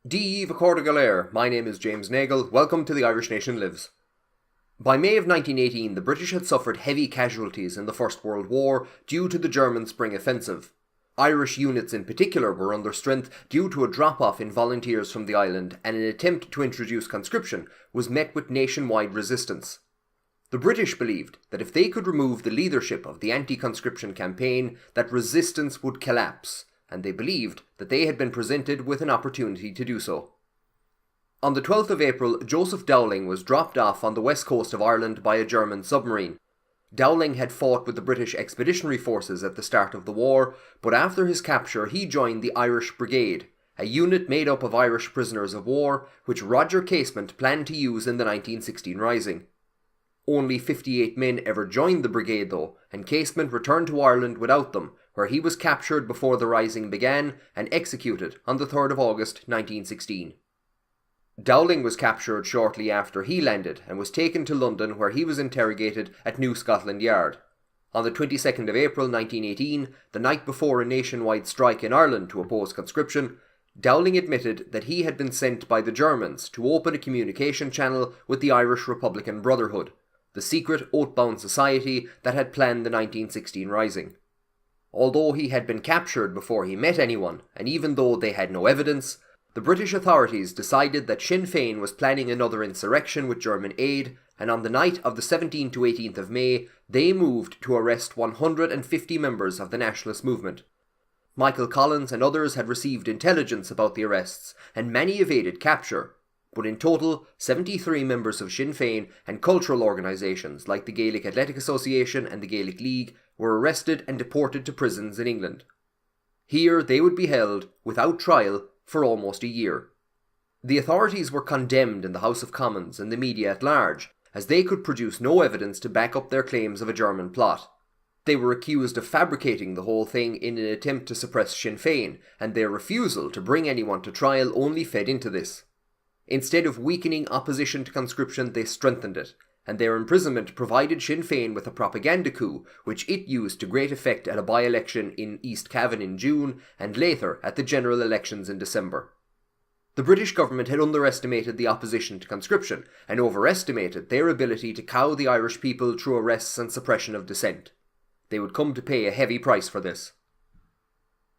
D. Vacorda my name is James Nagle, welcome to The Irish Nation Lives. By May of 1918, the British had suffered heavy casualties in the First World War due to the German Spring Offensive. Irish units in particular were under strength due to a drop-off in volunteers from the island, and an attempt to introduce conscription was met with nationwide resistance. The British believed that if they could remove the leadership of the anti-conscription campaign, that resistance would collapse, and they believed that they had been presented with an opportunity to do so. On the 12th of April, Joseph Dowling was dropped off on the west coast of Ireland by a German submarine. Dowling had fought with the British Expeditionary Forces at the start of the war, but after his capture he joined the Irish Brigade, a unit made up of Irish prisoners of war, which Roger Casement planned to use in the 1916 Rising. Only 58 men ever joined the brigade though, and Casement returned to Ireland without them, where he was captured before the Rising began and executed on the 3rd of August 1916. Dowling was captured shortly after he landed and was taken to London, where he was interrogated at New Scotland Yard. On the 22nd of April 1918, the night before a nationwide strike in Ireland to oppose conscription, Dowling admitted that he had been sent by the Germans to open a communication channel with the Irish Republican Brotherhood, the secret oath-bound society that had planned the 1916 Rising. Although he had been captured before he met anyone, and even though they had no evidence, the British authorities decided that Sinn Féin was planning another insurrection with German aid, and on the night of the 17th to 18th of May, they moved to arrest 150 members of the nationalist movement. Michael Collins and others had received intelligence about the arrests, and many evaded capture, but in total, 73 members of Sinn Féin and cultural organisations like the Gaelic Athletic Association and the Gaelic League were arrested and deported to prisons in England. Here they would be held, without trial, for almost a year. The authorities were condemned in the House of Commons and the media at large, as they could produce no evidence to back up their claims of a German plot. They were accused of fabricating the whole thing in an attempt to suppress Sinn Féin, and their refusal to bring anyone to trial only fed into this. Instead of weakening opposition to conscription, they strengthened it, and their imprisonment provided Sinn Féin with a propaganda coup, which it used to great effect at a by-election in East Cavan in June, and later at the general elections in December. The British government had underestimated the opposition to conscription, and overestimated their ability to cow the Irish people through arrests and suppression of dissent. They would come to pay a heavy price for this.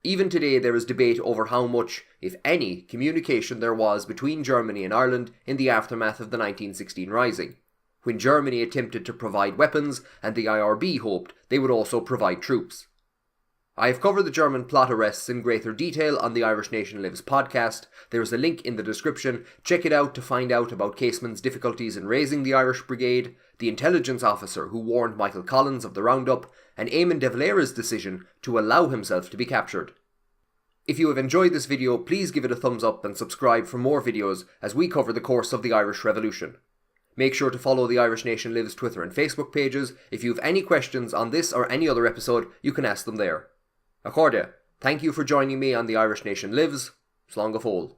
Even today there is debate over how much, if any, communication there was between Germany and Ireland in the aftermath of the 1916 Rising, when Germany attempted to provide weapons and the I.R.A. hoped they would also provide troops. I have covered the German plot arrests in greater detail on the Irish Nation Lives podcast. There is a link in the description. Check it out to find out about Casement's difficulties in raising the Irish Brigade, the intelligence officer who warned Michael Collins of the roundup, and Eamon de Valera's decision to allow himself to be captured. If you have enjoyed this video, please give it a thumbs up and subscribe for more videos as we cover the course of the Irish Revolution. Make sure to follow the Irish Nation Lives Twitter and Facebook pages. If you have any questions on this or any other episode, you can ask them there. Accordia, thank you for joining me on the Irish Nation Lives. Slán go fóill.